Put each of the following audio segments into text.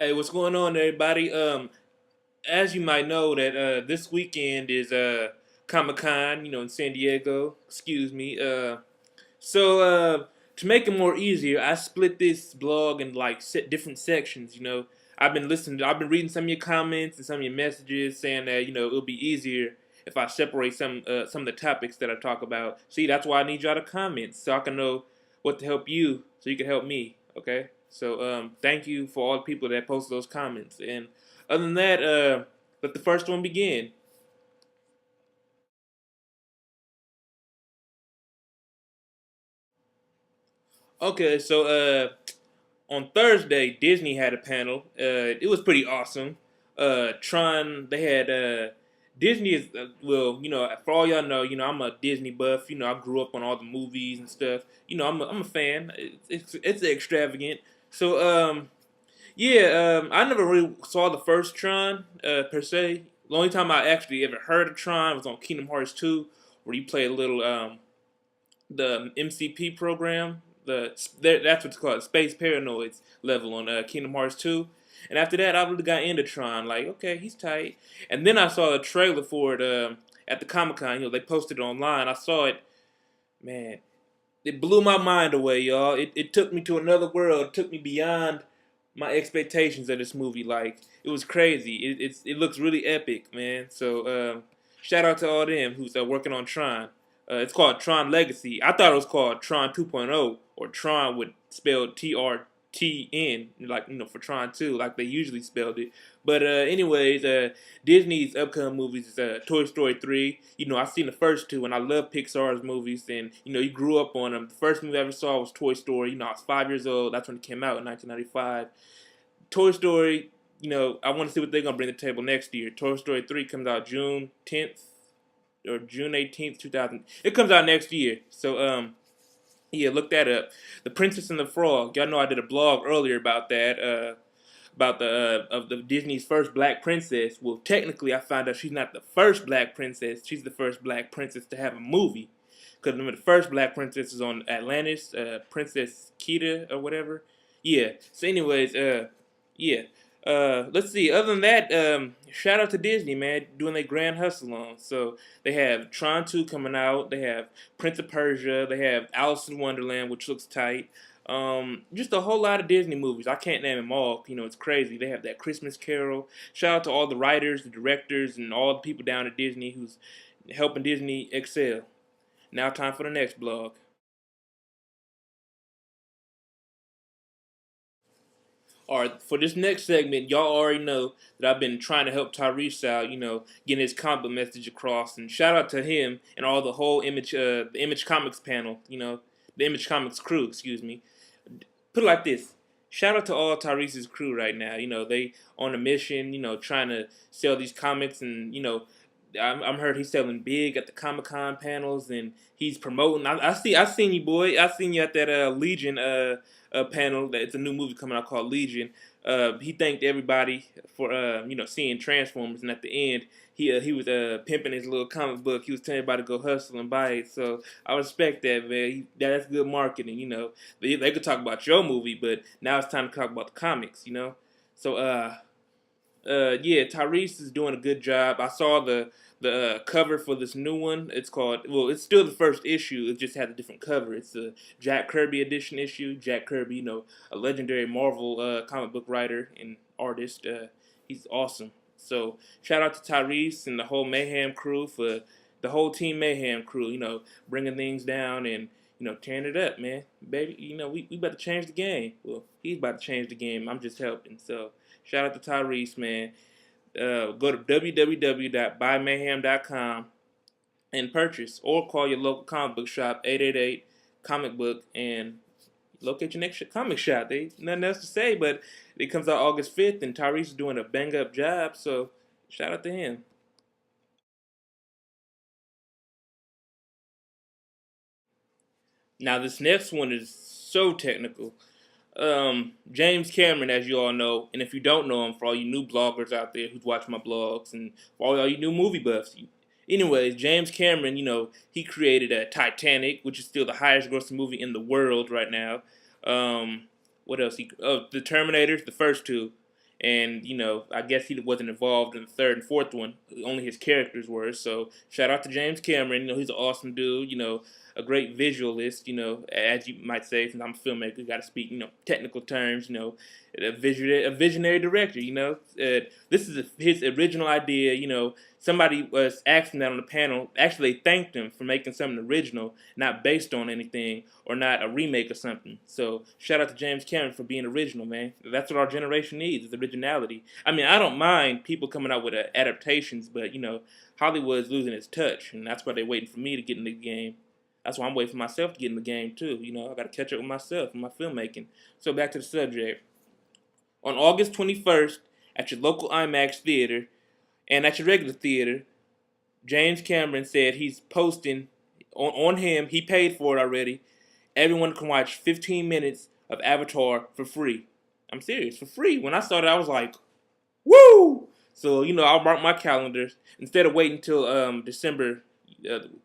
Hey, what's going on, everybody? As you might know, that this weekend is Comic Con, in San Diego. Excuse me. So to make it more easier, I split this blog in like different sections. I've been reading some of your comments and some of your messages saying that it'll be easier if I separate some of the topics that I talk about. See, that's why I need y'all to comment so I can know what to help you, so you can help me. Okay. So thank you for all the people that posted those comments. And other than that, let the first one begin. Okay, so on Thursday, Disney had a panel. It was pretty awesome. Tron, they had Disney is well, for all y'all know, I'm a Disney buff. I grew up on all the movies and stuff. I'm a fan. It's extravagant. So yeah, I never really saw the first Tron per se. The only time I actually ever heard of Tron was on Kingdom Hearts 2, where you play a little the MCP program. That's what's called Space Paranoids level on Kingdom Hearts 2. And after that, I really got into Tron. Like, okay, he's tight. And then I saw a trailer for it at the Comic Con. They posted it online. I saw it. Man, it blew my mind away, y'all. It took me to another world. It took me beyond my expectations of this movie. Like, it was crazy. It looks really epic, man. So shout out to all them who's working on Tron. It's called Tron Legacy. I thought it was called Tron 2.0 or Tron with spelled TRTN, like for Tron 2, like they usually spelled it. But anyways, Disney's upcoming movies is Toy Story 3. I've seen the first two, and I love Pixar's movies, and you grew up on them. The first movie I ever saw was Toy Story. I was 5 years old. That's when it came out in 1995. Toy Story. I want to see what they're gonna bring to the table next year. Toy Story 3 comes out June 10th or June 18th, 2000. It comes out next year. So yeah, look that up. The Princess and the Frog. Y'all know I did a blog earlier about that. About the of the Disney's first black princess. Well, technically, I found out she's not the first black princess. She's the first black princess to have a movie. Because remember, the first black princess is on Atlantis, Princess Kita or whatever. Yeah. So, anyways, yeah. Let's see. Other than that, shout out to Disney, man, doing their grand hustle on. So they have Tron 2 coming out. They have Prince of Persia. They have Alice in Wonderland, which looks tight. Just a whole lot of Disney movies. I can't name them all. It's crazy. They have that Christmas Carol. Shout out to all the writers, the directors, and all the people down at Disney who's helping Disney excel. Now, time for the next blog. All right, for this next segment, y'all already know that I've been trying to help Tyrese out, getting his comic book message across. And shout out to him and all the whole the Image Comics panel, the Image Comics crew, excuse me. Put it like this: shout out to all Tyrese's crew right now. They on a mission, trying to sell these comics, and I'm heard he's selling big at the Comic Con panels, and he's promoting. I seen you, boy. I seen you at that Legion panel. That it's a new movie coming out called Legion. He thanked everybody for seeing Transformers, and at the end he was pimping his little comic book. He was telling everybody to go hustle and buy it. So I respect that, man. That's good marketing. They could talk about your movie, but now it's time to talk about the comics. So yeah, Tyrese is doing a good job. I saw the cover for this new one. It's called, well, it's still the first issue. It just had a different cover. It's the Jack Kirby edition issue. Jack Kirby, a legendary Marvel comic book writer and artist. He's awesome. So shout out to Tyrese and the whole Mayhem crew, for the whole team Mayhem crew. Bringing things down and tearing it up, man. Baby, we about to change the game. Well, he's about to change the game. I'm just helping. So shout out to Tyrese, man. Go to www.buymayhem.com and purchase, or call your local comic book shop, 888 comic book, and locate your next comic shop. They nothing else to say, but it comes out August 5th, and Tyrese is doing a bang up job. So shout out to him. Now this next one is so technical. James Cameron, as you all know, and if you don't know him, for all you new bloggers out there who's watching my blogs, and for all you new movie buffs, anyways, James Cameron, he created Titanic, which is still the highest grossing movie in the world right now. What else? The Terminators, the first two. And I guess he wasn't involved in the third and fourth one. Only his characters were. So shout out to James Cameron. He's an awesome dude. A great visualist. As you might say, since I'm a filmmaker, got to speak technical terms. A visionary director. This is his original idea. Somebody was asking that on the panel. Actually, they thanked him for making something original, not based on anything or not a remake of something. So shout out to James Cameron for being original, man. That's what our generation needs, is originality. I mean, I don't mind people coming out with adaptations, but Hollywood's losing its touch, and that's why they're waiting for me to get in the game. That's why I'm waiting for myself to get in the game too. I got to catch up with myself and my filmmaking. So back to the subject. On August 21st, at your local IMAX theater and at your regular theater, James Cameron said he's posting on him. He paid for it already. Everyone can watch 15 minutes of Avatar for free. I'm serious, for free. When I saw it, I was like, woo! So, I'll mark my calendar. Instead of waiting until December,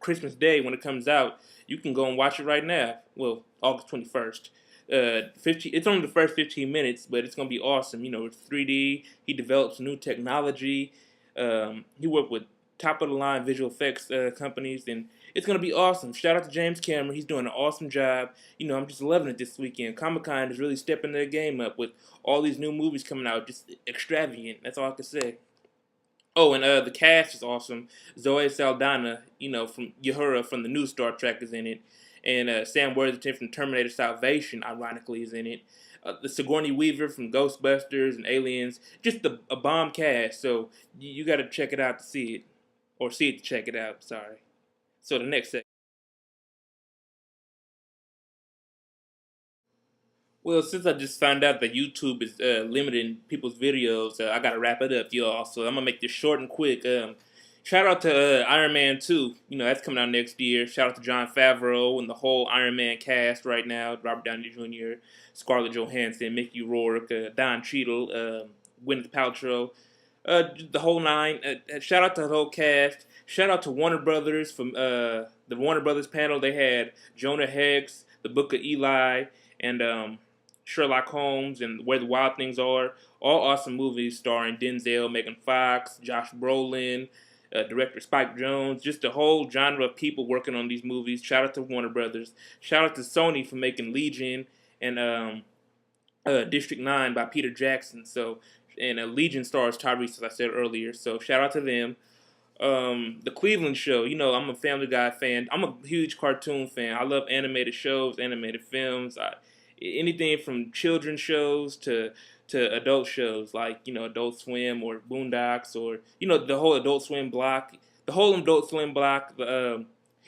Christmas Day when it comes out, you can go and watch it right now. Well, August 21st. It's only the first 15 minutes, but it's going to be awesome. It's 3D. He develops new technology. He worked with top-of-the-line visual effects companies, and it's going to be awesome. Shout out to James Cameron. He's doing an awesome job. I'm just loving it this weekend. Comic-Con is really stepping their game up with all these new movies coming out. Just extravagant. That's all I can say. Oh, and the cast is awesome. Zoe Saldana, from Uhura from the new Star Trek is in it. And Sam Worthington from Terminator Salvation, ironically, is in it. The Sigourney Weaver from Ghostbusters and Aliens. Just a bomb cast. So you got to check it out to see it. Or see it to check it out, sorry. So the next segment. Well, since I just found out that YouTube is limiting people's videos, I gotta wrap it up, y'all. So I'm gonna make this short and quick. Shout out to Iron Man 2. That's coming out next year. Shout out to Jon Favreau and the whole Iron Man cast right now. Robert Downey Jr., Scarlett Johansson, Mickey Rourke, Don Cheadle, Gwyneth Paltrow, the whole nine. Shout out to the whole cast. Shout out to Warner Brothers from the Warner Brothers panel. They had Jonah Hex, The Book of Eli, and Sherlock Holmes and Where the Wild Things Are. All awesome movies starring Denzel, Megan Fox, Josh Brolin, director Spike Jonze. Just a whole genre of people working on these movies. Shout out to Warner Brothers. Shout out to Sony for making Legion and District 9 by Peter Jackson. And Legion stars Tyrese, as I said earlier. So shout out to them. The Cleveland Show. I'm a Family Guy fan. I'm a huge cartoon fan. I love animated shows, animated films. Anything from children's shows to adult shows like Adult Swim or Boondocks or the whole Adult Swim block.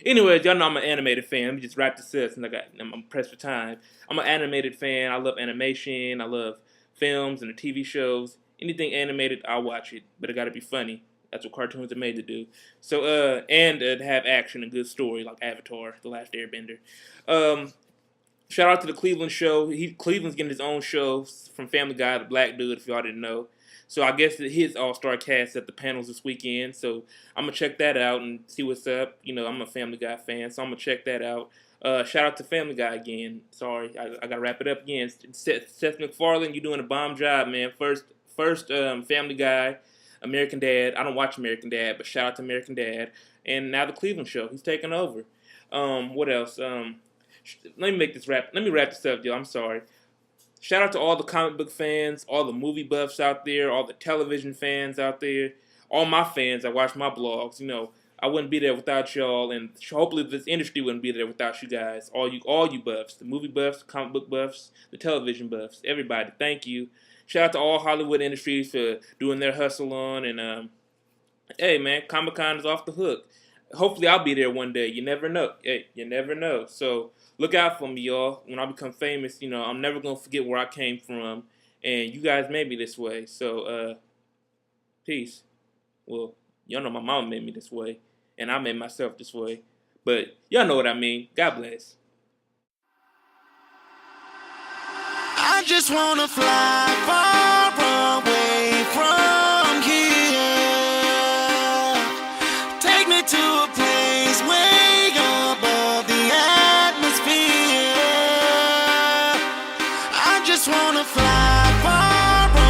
Anyways, y'all know I'm an animated fan. Let me just wrap this up since I'm pressed for time. I'm an animated fan. I love animation. I love films and the TV shows. Anything animated, I'll watch it, but it got to be funny. That's what cartoons are made to do. So and to have action and good story like Avatar: The Last Airbender. Shout out to the Cleveland Show. Cleveland's getting his own show from Family Guy, the black dude, if y'all didn't know. So I guess his all-star cast at the panels this weekend. So I'm going to check that out and see what's up. I'm a Family Guy fan, so I'm going to check that out. Shout out to Family Guy again. Sorry, I got to wrap it up again. Seth MacFarlane, you're doing a bomb job, man. First Family Guy, American Dad. I don't watch American Dad, but shout out to American Dad. And now the Cleveland Show. He's taking over. What else? Let me wrap this up, yo. I'm sorry. Shout out to all the comic book fans, all the movie buffs out there, all the television fans out there, all my fans that watch my blogs. I wouldn't be there without y'all, and hopefully this industry wouldn't be there without you guys. All you buffs, the movie buffs, the comic book buffs, the television buffs, everybody. Thank you. Shout out to all Hollywood industries for doing their hustle on, and hey man, Comic-Con is off the hook. Hopefully I'll be there one day. You never know. Hey, you never know. So look out for me, y'all. When I become famous, I'm never going to forget where I came from. And you guys made me this way. So, peace. Well, y'all know my mom made me this way. And I made myself this way. But y'all know what I mean. God bless. I just wanna fly far.